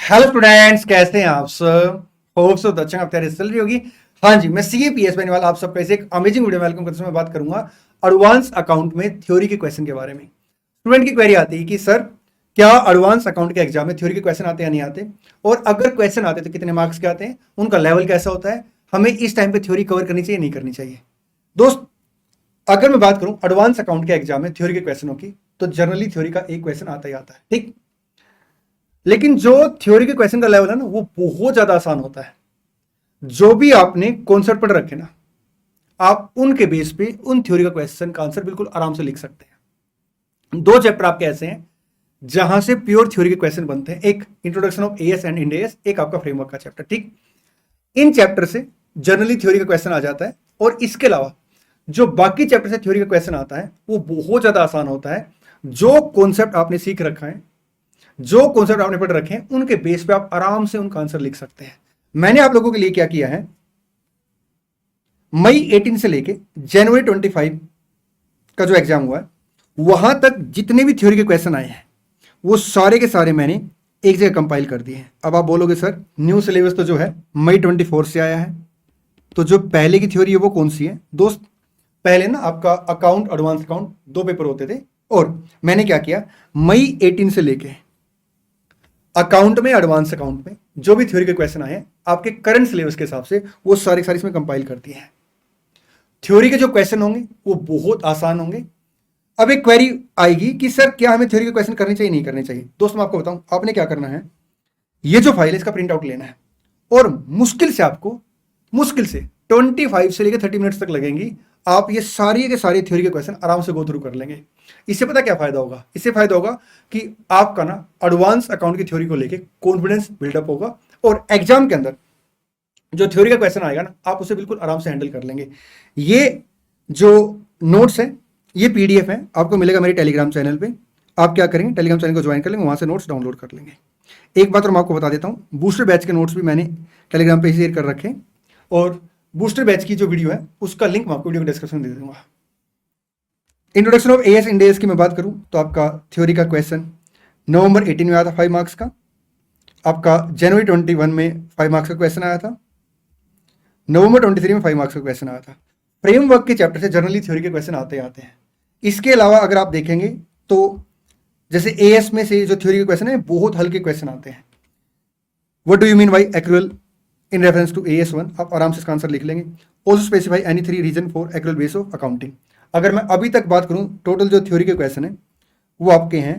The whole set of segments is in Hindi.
हेलो स्टूडेंट्स, कैसे हैं आप सब? होप सो अच्छा आप तैयारी चल रही होगी। हाँ जी, मैं CAPS बेनीवाल आप सबका इसे एक अमेजिंग वीडियो में वेलकम करते हुए बात करूंगा एडवांस अकाउंट में थ्योरी के क्वेश्चन के बारे में। स्टूडेंट की क्वेरी आती है कि सर, क्या एडवांस अकाउंट के एग्जाम में थ्योरी के क्वेश्चन आते या नहीं आते, और अगर क्वेश्चन आते तो कितने मार्क्स के आते हैं, उनका लेवल कैसा होता है, हमें इस टाइम पे थ्योरी कवर करनी चाहिए नहीं करनी चाहिए। दोस्त, अगर मैं बात करूं एडवांस अकाउंट के एग्जाम में थ्योरी के क्वेश्चनों की, तो जनरली थ्योरी का एक क्वेश्चन आता ही आता है, ठीक। लेकिन जो थ्योरी के क्वेश्चन का लेवल है ना, वो बहुत ज्यादा आसान होता है। जो भी आपने कॉन्सेप्ट पढ़ रखे ना, आप उनके बेस पे उन थ्योरी का क्वेश्चन का आंसर बिल्कुल आराम से लिख सकते हैं। दो चैप्टर आपके ऐसे हैं जहां से प्योर थ्योरी के क्वेश्चन बनते हैं, एक introduction of as and Ind AS, एक आपका फ्रेमवर्क का चैप्टर, ठीक। इन चैप्टर से जनरली थ्योरी का क्वेश्चन आ जाता है, और इसके अलावा जो बाकी चैप्टर से थ्योरी का क्वेश्चन आता है वो बहुत ज्यादा आसान होता है। जो कॉन्सेप्ट आपने सीख रखा है, जो कॉन्सेप्ट आपने पढ़ रखे हैं, उनके बेस पे आप आराम से उनका आंसर लिख सकते हैं। मैंने आप लोगों के लिए क्या किया है, मई 18 से लेके जनवरी 25 का जो एग्जाम हुआ है, वहां तक जितने भी थ्योरी के क्वेश्चन आए हैं वो सारे के सारे मैंने एक जगह कंपाइल कर दिए हैं। अब आप बोलोगे सर, न्यू सिलेबस तो जो है मई 24 से आया है, तो जो पहले की थ्योरी है वो कौन सी है? दोस्त, पहले ना आपका अकाउंट, एडवांस अकाउंट, दो पेपर होते थे, और मैंने क्या किया, मई 18 से लेके अकाउंट में, एडवांस अकाउंट में जो भी थ्योरी के क्वेश्चन आए हैं आपके करंट सिलेबस के हिसाब से, वो सारे सारे इसमें कंपाइल कर दिए हैं। थ्योरी के जो क्वेश्चन होंगे वो बहुत आसान होंगे। अब एक क्वेरी आएगी कि सर, क्या हमें थ्योरी के क्वेश्चन करने चाहिए नहीं करने चाहिए? दोस्त, मैं आपको बताऊं, आपने क्या करना है, ये जो फाइल है इसका प्रिंट आउट लेना है, और मुश्किल से आपको, मुश्किल से 25 से लेकर 30 मिनट्स तक लगेंगी। आप ये सारी के सारी थ्योरी के क्वेश्चन आराम से गो थ्रू कर लेंगे। इससे पता क्या फायदा होगा? इससे फायदा होगा कि आपका ना एडवांस अकाउंट की थ्योरी को लेके कॉन्फिडेंस बिल्डअप होगा, और एग्जाम के अंदर जो थ्योरी का क्वेश्चन आएगा ना, आप उसे बिल्कुल आराम से हैंडल कर लेंगे। ये जो नोट्स है, ये PDF है, आपको मिलेगा मेरे टेलीग्राम चैनल पे। आप क्या करेंगे, टेलीग्राम चैनल को ज्वाइन कर लेंगे, वहां से नोट्स डाउनलोड कर लेंगे। एक बात और मैं आपको बता देता हूँ, बूस्टर बैच के नोट्स भी मैंने टेलीग्राम पे शेयर कर रखे हैं, और बूस्टर बैच की जो वीडियो है उसका लिंक मैं आपको वीडियो के डिस्क्रिप्शन में दे दूंगा। Introduction of as Ind AS की मैं बात करूं तो आपका थ्योरी का क्वेश्चन नवंबर 18 में आया था 5 मार्क्स का। आपका जनवरी 21 में 5 मार्क्स का क्वेश्चन आया था। नवंबर 23 में 5 मार्क्स का क्वेश्चन आया था। फ्रेमवर्क के चैप्टर से जनरली थ्योरी के क्वेश्चन आते आते हैं। इसके अलावा अगर आप देखेंगे तो जैसे एएस में से जो थ्योरी के क्वेश्चन है, बहुत हल्के क्वेश्चन आते हैं। What do you mean by accrual in reference to AS1, आप आराम से इसका आंसर लिख लेंगे। Also specify any 3 reason for accrual base of accounting. अगर मैं अभी तक बात करूं, टोटल जो थ्योरी के क्वेश्चन है वो आपके हैं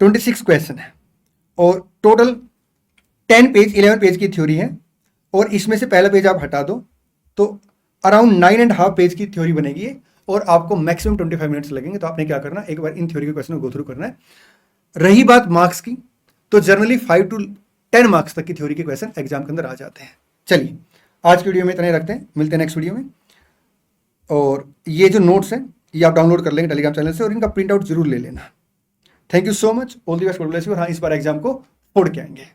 26 क्वेश्चन है, और टोटल 11 पेज की थ्योरी है, और इसमें से पहला पेज आप हटा दो तो अराउंड 9.5 पेज की थ्योरी बनेगी, और आपको मैक्सिमम 25 मिनट्स लगेंगे। तो आपने क्या करना, एक बार इन थ्योरी के क्वेश्चन को गो थ्रू करना है। रही बात मार्क्स की, तो जनरली 5 to 10 मार्क्स तक की थ्योरी के क्वेश्चन एग्जाम के अंदर आ जाते हैं। चलिए, आज की वीडियो में इतना ही रखते हैं, मिलते हैं नेक्स्ट वीडियो में। और ये जो नोट्स हैं ये आप डाउनलोड कर लेंगे टेलीग्राम चैनल से, और इनका प्रिंट आउट जरूर ले लेना। Thank you so much, all the best, God bless you. और हाँ, इस बार एग्जाम को फोड़ के आएंगे।